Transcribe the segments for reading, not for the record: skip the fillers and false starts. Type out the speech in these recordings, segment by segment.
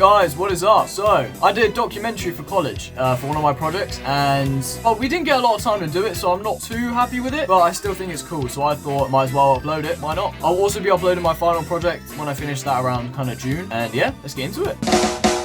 Guys, what is up? So, I did a documentary for college for one of my projects, and we didn't get a lot of time to do it, so I'm not too happy with it, but I still think it's cool, so I thought might as well upload it. Why not? I'll also be uploading my final project when I finish that around kind of June, and yeah, let's get into it.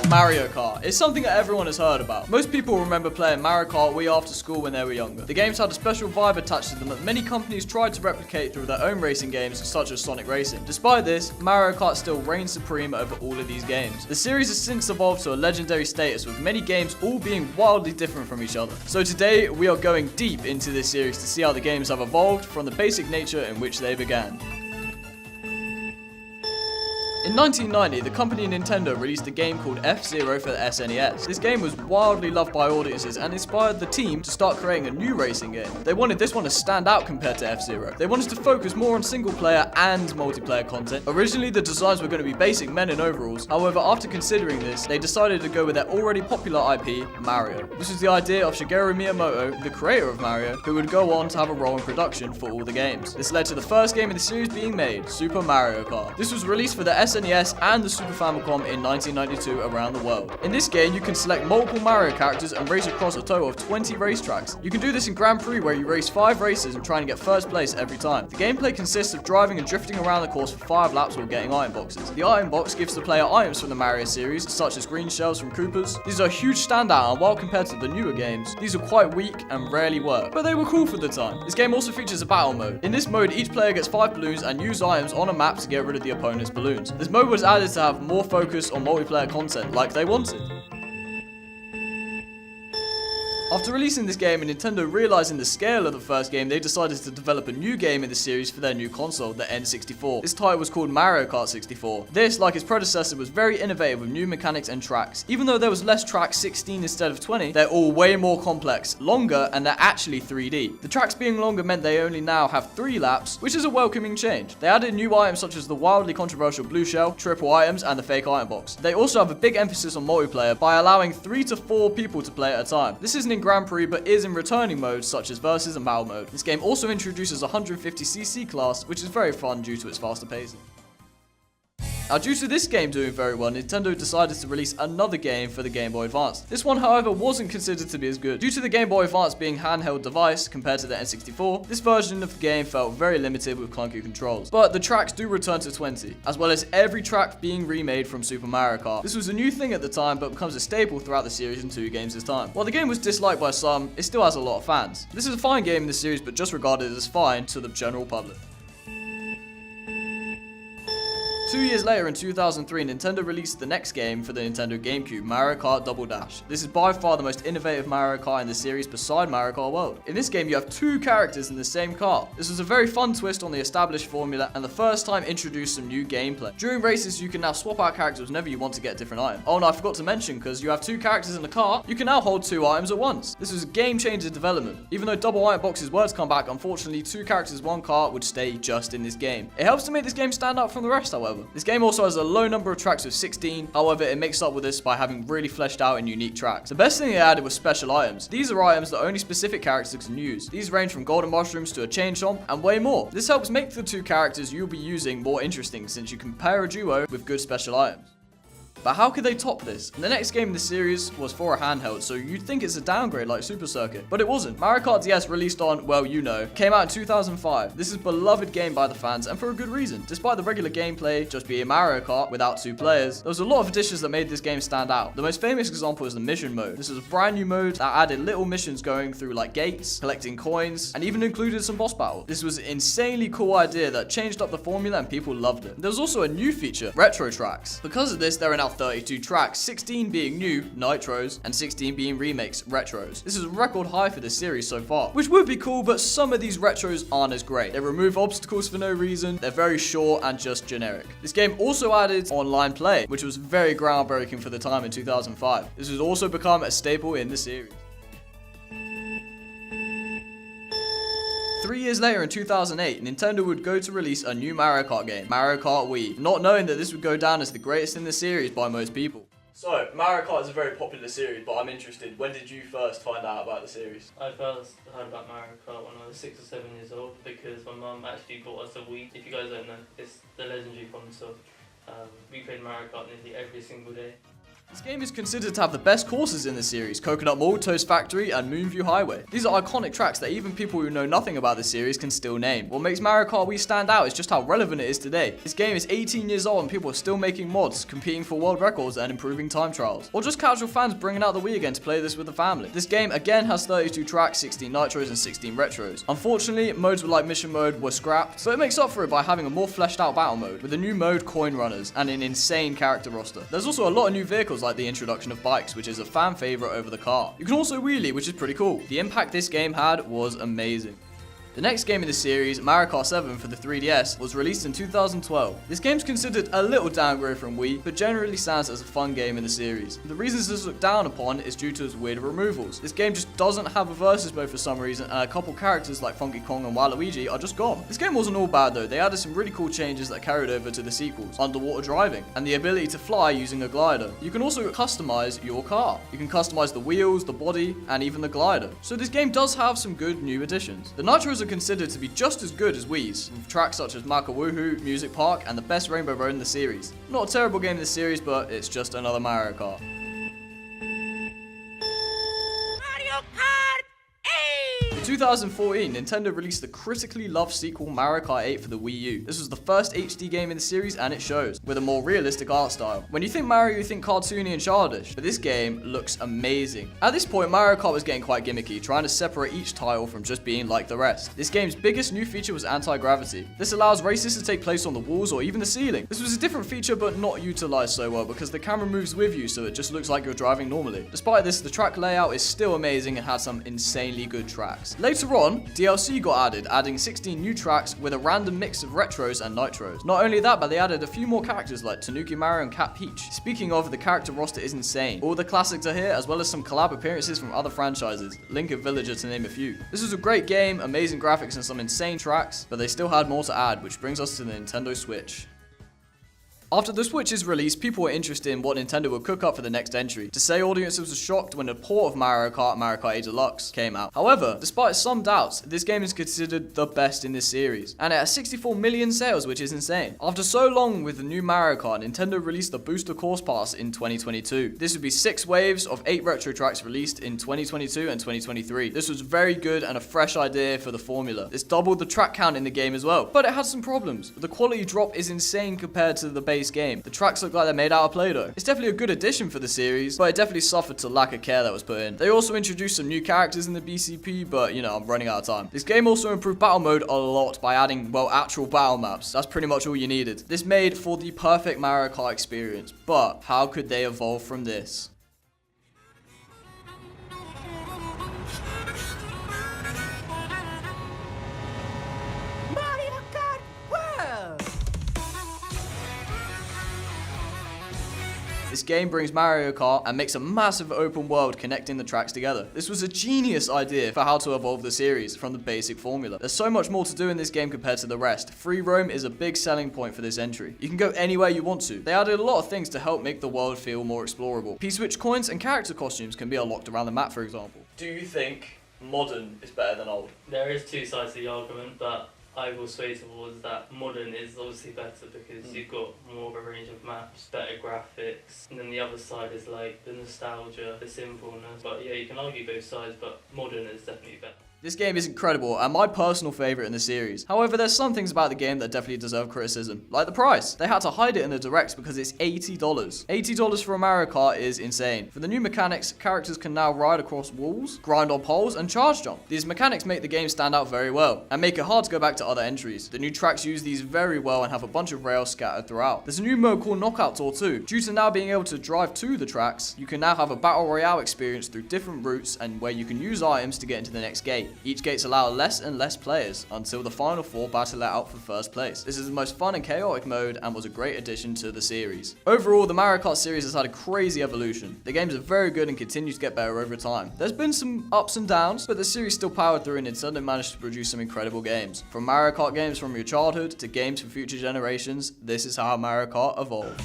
Mario Kart is something that everyone has heard about. Most people remember playing Mario Kart Wii after school when they were younger. The games had a special vibe attached to them that many companies tried to replicate through their own racing games such as Sonic Racing. Despite this, Mario Kart still reigns supreme over all of these games. The series has since evolved to a legendary status, with many games all being wildly different from each other. So today we are going deep into this series to see how the games have evolved from the basic nature in which they began. In 1990, the company Nintendo released a game called F-Zero for the SNES. This game was wildly loved by audiences and inspired the team to start creating a new racing game. They wanted this one to stand out compared to F-Zero. They wanted to focus more on single player and multiplayer content. Originally, the designs were going to be basic men in overalls. However, after considering this, they decided to go with their already popular IP, Mario. This was the idea of Shigeru Miyamoto, the creator of Mario, who would go on to have a role in production for all the games. This led to the first game in the series being made, Super Mario Kart. This was released for the SNES and the Super Famicom in 1992 around the world. In this game, you can select multiple Mario characters and race across a total of 20 racetracks. You can do this in Grand Prix, where you race 5 races and try and get first place every time. The gameplay consists of driving and drifting around the course for 5 laps while getting item boxes. The item box gives the player items from the Mario series, such as green shells from Koopas. These are a huge standout, and while compared to the newer games, these are quite weak and rarely work, but they were cool for the time. This game also features a battle mode. In this mode, each player gets 5 balloons and use items on a map to get rid of the opponent's balloons. This mode was added to have more focus on multiplayer content like they wanted. After releasing this game and Nintendo realizing the scale of the first game, they decided to develop a new game in the series for their new console, the N64. This title was called Mario Kart 64. This, like its predecessor, was very innovative with new mechanics and tracks. Even though there was less tracks, 16 instead of 20, they're all way more complex, longer, and they're actually 3D. The tracks being longer meant they only now have 3 laps, which is a welcoming change. They added new items such as the wildly controversial blue shell, triple items, and the fake item box. They also have a big emphasis on multiplayer by allowing 3 to 4 people to play at a time. This isn't in Grand Prix, but is in returning modes such as Versus and Battle mode. This game also introduces a 150cc class, which is very fun due to its faster pacing. Now, due to this game doing very well, Nintendo decided to release another game for the Game Boy Advance. This one, however, wasn't considered to be as good. Due to the Game Boy Advance being a handheld device compared to the N64, this version of the game felt very limited with clunky controls. But the tracks do return to 20, as well as every track being remade from Super Mario Kart. This was a new thing at the time, but becomes a staple throughout the series in 2 games' time. While the game was disliked by some, it still has a lot of fans. This is a fine game in the series, but just regarded as fine to the general public. 2 years later, in 2003, Nintendo released the next game for the Nintendo GameCube, Mario Kart Double Dash. This is by far the most innovative Mario Kart in the series beside Mario Kart World. In this game, you have 2 characters in the same car. This was a very fun twist on the established formula, and the first time introduced some new gameplay. During races, you can now swap out characters whenever you want to get a different item. Oh, and I forgot to mention, because you have 2 characters in the car, you can now hold 2 items at once. This was a game-changer development. Even though double item boxes were to come back, unfortunately, 2 characters, 1 car would stay just in this game. It helps to make this game stand out from the rest, however. This game also has a low number of tracks with 16, however it makes up with this by having really fleshed out and unique tracks. The best thing they added was special items. These are items that only specific characters can use. These range from golden mushrooms to a chain chomp and way more. This helps make the 2 characters you'll be using more interesting, since you can pair a duo with good special items. But how could they top this? The next game in the series was for a handheld, so you'd think it's a downgrade like Super Circuit, but it wasn't. Mario Kart DS, released on, well, you know, came out in 2005. This is a beloved game by the fans, and for a good reason. Despite the regular gameplay just being Mario Kart without 2 players, there was a lot of additions that made this game stand out. The most famous example is the mission mode. This was a brand new mode that added little missions going through like gates, collecting coins, and even included some boss battles. This was an insanely cool idea that changed up the formula and people loved it. There was also a new feature, retro tracks. Because of this, there are now 32 tracks, 16 being new, nitros, and 16 being remakes, retros. This is a record high for this series so far, which would be cool, but some of these retros aren't as great. They remove obstacles for no reason, they're very short and just generic. This game also added online play, which was very groundbreaking for the time in 2005. This has also become a staple in the series. 3 years later, in 2008, Nintendo would go to release a new Mario Kart game, Mario Kart Wii, not knowing that this would go down as the greatest in the series by most people. So, Mario Kart is a very popular series, but I'm interested, when did you first find out about the series? I first heard about Mario Kart when I was 6 or 7 years old, because my mum actually bought us a Wii. If you guys don't know, it's the legendary console. We played Mario Kart nearly every single day. This game is considered to have the best courses in the series: Coconut Mall, Toast Factory, and Moonview Highway. These are iconic tracks that even people who know nothing about the series can still name. What makes Mario Kart Wii stand out is just how relevant it is today. This game is 18 years old and people are still making mods, competing for world records and improving time trials. Or just casual fans bringing out the Wii again to play this with the family. This game again has 32 tracks, 16 nitros and 16 retros. Unfortunately, modes like mission mode were scrapped, so it makes up for it by having a more fleshed out battle mode with a new mode, coin runners, and an insane character roster. There's also a lot of new vehicles like the introduction of bikes, which is a fan favorite over the car. You can also wheelie, which is pretty cool. The impact this game had was amazing. The next game in the series, Mario Kart 7 for the 3DS, was released in 2012. This game's considered a little downgrade from Wii, but generally stands as a fun game in the series. The reasons this is looked down upon is due to its weird removals. This game just doesn't have a versus mode for some reason, and a couple characters like Funky Kong and Waluigi are just gone. This game wasn't all bad though. They added some really cool changes that carried over to the sequels: underwater driving, and the ability to fly using a glider. You can also customize your car. You can customize the wheels, the body, and even the glider. So this game does have some good new additions. The nitros are considered to be just as good as Wii's, with tracks such as Makawoohoo, Music Park, and the best Rainbow Road in the series. Not a terrible game in the series, but it's just another Mario Kart. Mario Kart! In 2014, Nintendo released the critically loved sequel Mario Kart 8 for the Wii U. This was the first HD game in the series, and it shows, with a more realistic art style. When you think Mario, you think cartoony and childish, but this game looks amazing. At this point, Mario Kart was getting quite gimmicky, trying to separate each title from just being like the rest. This game's biggest new feature was anti-gravity. This allows races to take place on the walls or even the ceiling. This was a different feature, but not utilized so well because the camera moves with you, so it just looks like you're driving normally. Despite this, the track layout is still amazing and had some insanely good tracks. Later on, DLC got added, adding 16 new tracks with a random mix of retros and nitros. Not only that, but they added a few more characters like Tanuki Mario and Cat Peach. Speaking of, the character roster is insane. All the classics are here, as well as some collab appearances from other franchises, Link and Villager to name a few. This was a great game, amazing graphics and some insane tracks, but they still had more to add, which brings us to the Nintendo Switch. After the Switch's release, people were interested in what Nintendo would cook up for the next entry. To say audiences were shocked when a port of Mario Kart 8 Deluxe came out. However, despite some doubts, this game is considered the best in this series, and it has 64 million sales, which is insane. After so long with the new Mario Kart, Nintendo released the Booster Course Pass in 2022. This would be 6 waves of 8 retro tracks released in 2022 and 2023. This was very good and a fresh idea for the formula. This doubled the track count in the game as well, but it had some problems. The quality drop is insane compared to the base game. The tracks look like they're made out of Play-Doh. It's definitely a good addition for the series, but it definitely suffered to lack of care that was put in. They also introduced some new characters in the BCP, but you know, I'm running out of time. This game also improved battle mode a lot by adding, well, actual battle maps. That's pretty much all you needed. This made for the perfect Mario Kart experience, but how could they evolve from this? This game brings Mario Kart and makes a massive open world connecting the tracks together. This was a genius idea for how to evolve the series from the basic formula. There's so much more to do in this game compared to the rest. Free roam is a big selling point for this entry. You can go anywhere you want to. They added a lot of things to help make the world feel more explorable. P-Switch coins and character costumes can be unlocked around the map, for example. Do you think modern is better than old? There is two sides to the argument, but I will sway towards that modern is obviously better because you've got more of a range of maps, better graphics, and then the other side is like the nostalgia, the simpleness. But yeah, you can argue both sides, but modern is definitely better. This game is incredible and my personal favourite in the series. However, there's some things about the game that definitely deserve criticism, like the price. They had to hide it in the directs because it's $80. $80 for a Mario Kart is insane. For the new mechanics, characters can now ride across walls, grind on poles, and charge jump. These mechanics make the game stand out very well and make it hard to go back to other entries. The new tracks use these very well and have a bunch of rails scattered throughout. There's a new mode called Knockout Tour too. Due to now being able to drive to the tracks, you can now have a battle royale experience through different routes and where you can use items to get into the next gate. Each gates allow less and less players until the final 4 battle it out for first place. This is the most fun and chaotic mode and was a great addition to the series. Overall, the Mario Kart series has had a crazy evolution. The games are very good and continue to get better over time. There's been some ups and downs, but the series still powered through and Nintendo managed to produce some incredible games. From Mario Kart games from your childhood to games for future generations, this is how Mario Kart evolved.